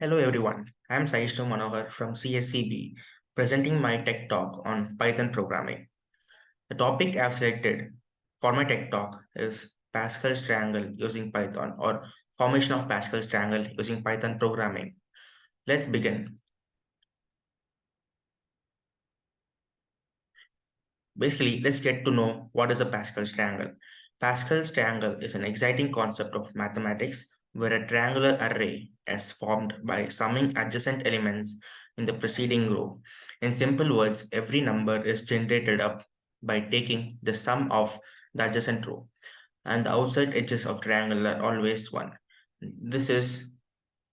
Hello everyone, I am Saishnu Manohar from CSCB presenting my tech talk on Python programming. The topic I have selected for my tech talk is Pascal's triangle using Python or formation of Pascal's triangle using Python programming. Let's begin. Basically, let's get to know what is a Pascal's triangle. Pascal's triangle is an exciting concept of mathematics where a triangular array is formed by summing adjacent elements in the preceding row. In simple words, every number is generated up by taking the sum of the adjacent row, and the outside edges of triangle are always 1.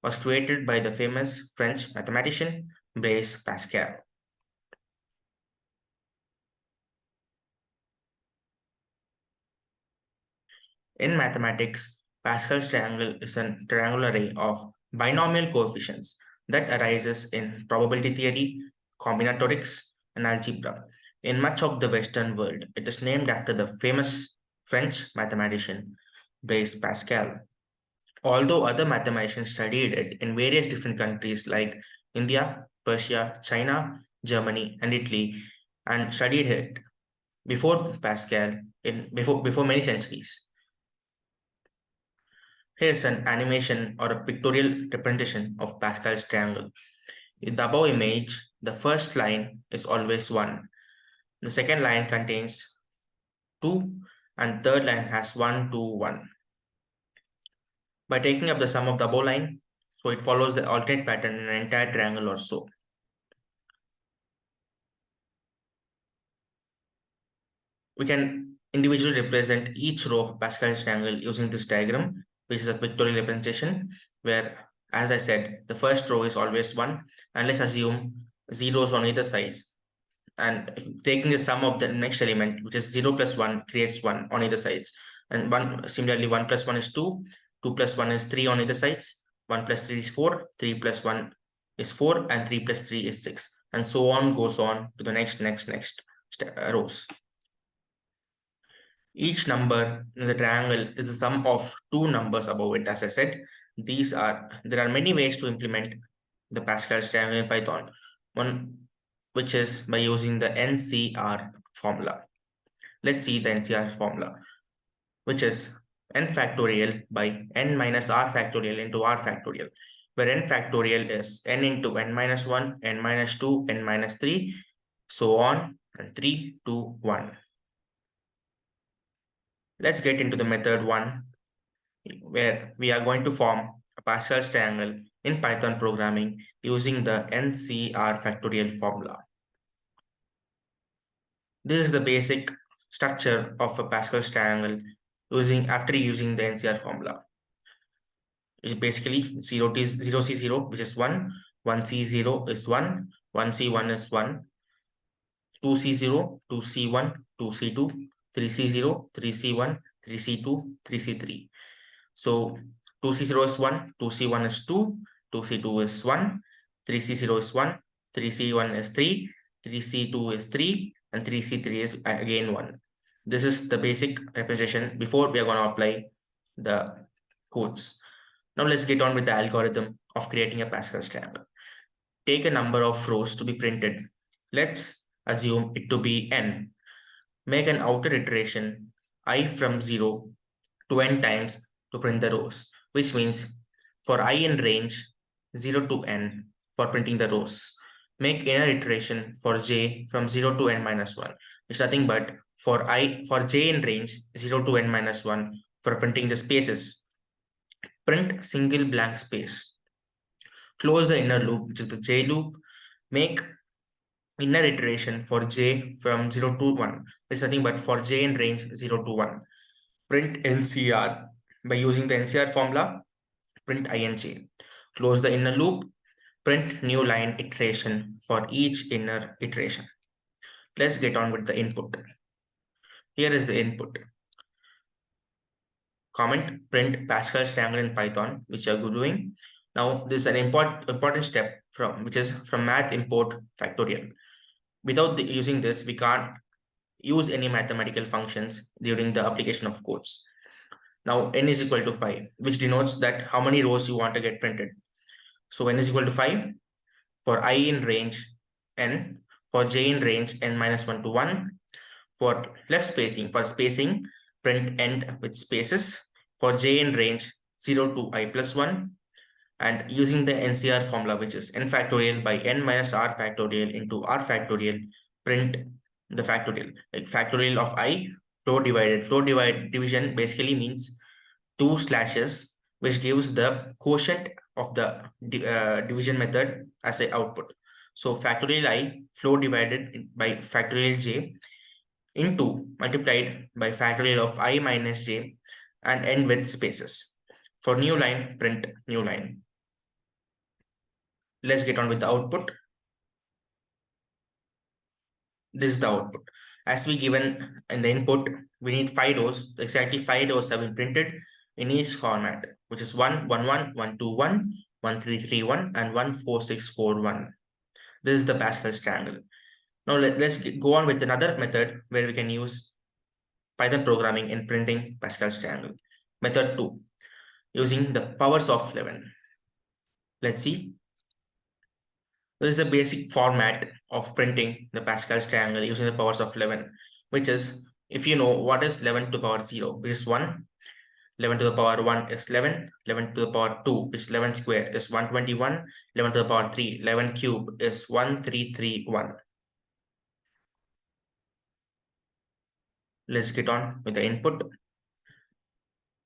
Was created by the famous French mathematician Blaise Pascal. In mathematics, Pascal's triangle is a triangular array of binomial coefficients that arises in probability theory, combinatorics, and algebra. In much of the Western world, it is named after the famous French mathematician Blaise Pascal. Although other mathematicians studied it in various different countries like India, Persia, China, Germany, and Italy, and studied it before Pascal before many centuries. Here's an animation or a pictorial representation of Pascal's triangle. In the above image, the first line is always 1. The second line contains 2 and third line has 1, 2, 1. By taking up the sum of the above line, so it follows the alternate pattern in an entire triangle or so. We can individually represent each row of Pascal's triangle using this diagram, which is a pictorial representation where, as I said, the first row is always 1, and let's assume zeros on either sides. And taking the sum of the next element, which is 0 plus 1, creates 1 on either sides. And similarly, 1 plus 1 is 2, 2 plus 1 is 3 on either sides, 1 plus 3 is 4, 3 plus 1 is 4, and 3 plus 3 is 6. And so on goes on to the next rows. Each number in the triangle is the sum of two numbers above it. As I said, there are many ways to implement the Pascal's triangle in Python. One which is by using the NCR formula. Let's see the NCR formula, which is n factorial by n minus r factorial into r factorial, where n factorial is n into n minus 1, n minus 2, n minus 3, so on, and 3, 2, 1. Let's get into the method 1, where we are going to form a Pascal's triangle in Python programming using the NCR factorial formula. This is the basic structure of a Pascal's triangle after using the NCR formula. It's basically 0C0, which is 1, 1C0 is 1, 1C1 is 1, 2C0, 2C1, 2C2, 3C0, 3C1, 3C2, 3C3. So 2C0 is 1, 2C1 is 2, 2C2 is 1, 3C0 is 1, 3C1 is 3, 3C2 is 3, and 3C3 is again 1. This is the basic representation before we are going to apply the codes. Now let's get on with the algorithm of creating a Pascal's triangle. Take a number of rows to be printed. Let's assume it to be n. Make an outer iteration I from 0 to n times to print the rows, which means for I in range 0 to n for printing the rows. Make inner iteration for j from 0 to n minus 1. It's nothing but for j in range 0 to n minus 1 for printing the spaces. Print single blank space. Close the inner loop, which is the j loop. Make inner iteration for j from 0 to 1. It's nothing but for j in range 0 to 1. Print NCR. By using the NCR formula, print INJ. Close the inner loop. Print new line iteration for each inner iteration. Let's get on with the input. Here is the input. Comment print Pascal's triangle in Python, which you are doing. Now, this is an important step which is from math import factorial. Without using this, we can't use any mathematical functions during the application of codes. Now, n is equal to 5, which denotes that how many rows you want to get printed. So n is equal to 5 for I in range n, for j in range n minus 1 to 1, for left spacing, for spacing, print end with spaces, for j in range 0 to I plus 1, and using the NCR formula, which is n factorial by n minus r factorial into r factorial, print the factorial. Like factorial of I, flow divide division basically means two slashes, which gives the quotient of the division method as a output. So factorial I flow divided by factorial j into multiplied by factorial of I minus j and end with spaces. For new line, print new line. Let's get on with the output. This is the output. As we given in the input, we need 5 rows. Exactly 5 rows have been printed in each format, which is 1, 1, 1, 1, 2, 1, 1, 3, 3, 1, and 1, 4, 6, 4, 1. This is the Pascal's triangle. Now let's go on with another method where we can use Python programming in printing Pascal's triangle. Method 2, using the powers of 11. Let's see. This is a basic format of printing the Pascal's triangle using the powers of 11, which is, if you know what is 11 to the power 0, which is 1, 11 to the power 1 is 11, 11 to the power 2 is 11 square is 121, 11 to the power 3, 11 cube is 1331. Let's get on with the input.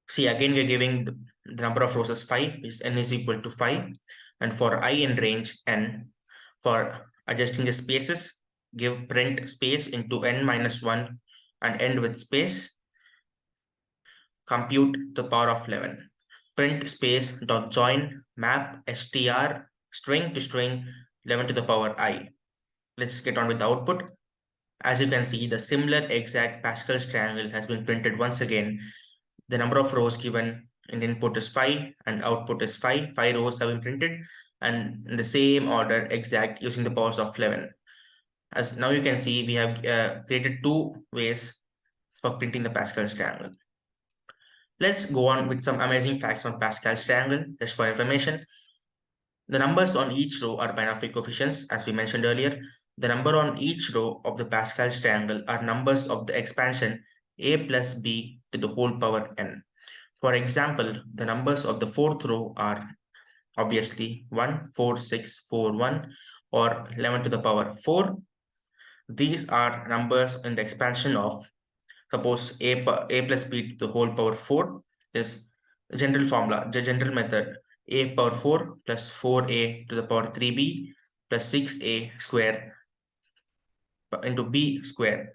See, again, we're giving the number of rows as 5, which is n is equal to 5. And for I in range n, for adjusting the spaces, give print space into n minus 1 and end with space. Compute the power of 11. Print space dot join map str string to string 11 to the power I. Let's get on with the output. As you can see, the similar exact Pascal's triangle has been printed once again. The number of rows given in input is 5 and output is 5. 5 rows have been printed and in the same order exact using the powers of 11. As now you can see, we have created two ways for printing the Pascal's triangle. Let's go on with some amazing facts on Pascal's triangle. Just for information, the numbers on each row are binomial coefficients, as we mentioned earlier. The number on each row of the Pascal's triangle are numbers of the expansion a plus b to the whole power n. For example, the numbers of the fourth row are obviously 1, 4, 6, 4, 1 or 11 to the power 4. These are numbers in the expansion of, suppose a plus b to the whole power 4 is the general formula, the general method, a power 4 plus 4a to the power 3b plus 6a square into b square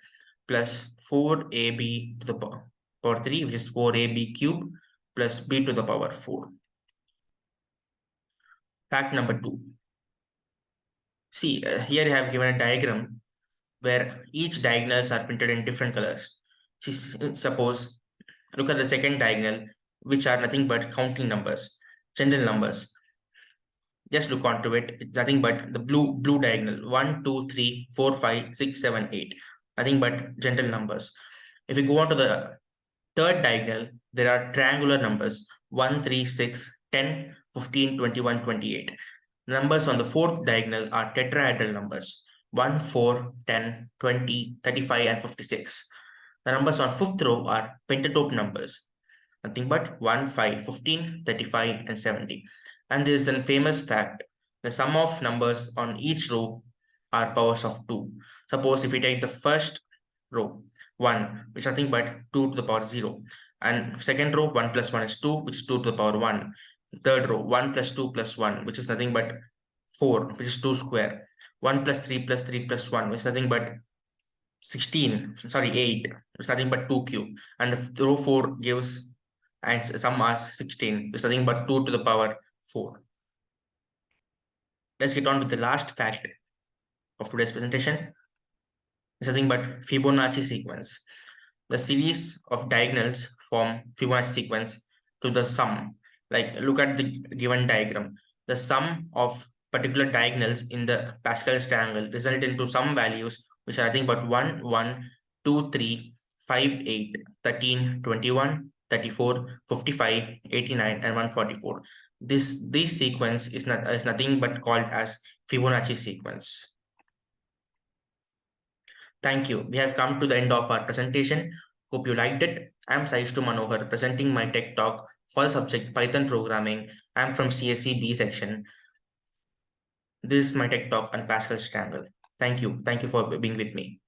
plus 4ab to the power 3, which is 4ab cube plus b to the power 4. Fact number 2. See, here I have given a diagram where each diagonals are printed in different colors. See, suppose, look at the second diagonal, which are nothing but counting numbers, general numbers. Just look onto it. It's nothing but the blue diagonal. 1, 2, 3, 4, 5, 6, 7, 8. Nothing but general numbers. If we go on to the third diagonal, there are triangular numbers 1, 3, 6, 10, 15, 21, 28. Numbers on the fourth diagonal are tetrahedral numbers 1, 4, 10, 20, 35, and 56. The numbers on fifth row are pentatope numbers, nothing but 1, 5, 15, 35, and 70. And there is a famous fact: the sum of numbers on each row are powers of 2. Suppose if we take the first row, 1, which is nothing but 2 to the power 0. And second row, 1 plus 1 is 2, which is 2 to the power 1. Third row, 1 plus 2 plus 1, which is nothing but 4, which is 2 square. 1 plus 3 plus 3 plus 1, which is nothing but 16, sorry, 8, which is nothing but 2 cube. And the row 4 gives and sum as 16, which is nothing but 2 to the power 4. Let's get on with the last fact of today's presentation. It's nothing but Fibonacci sequence. The series of diagonals form Fibonacci sequence to the sum. Like, look at the given diagram. The sum of particular diagonals in the Pascal's triangle result into some values which are nothing but 1, 1, 2, 3, 5, 8, 13, 21, 34, 55, 89, and 144. This sequence is nothing but called as Fibonacci sequence. Thank you. We have come to the end of our presentation. Hope you liked it. I'm Saishtu Manohar presenting my tech talk for the subject Python programming. I'm from CSE B section. This is my tech talk on Pascal's triangle. Thank you. Thank you for being with me.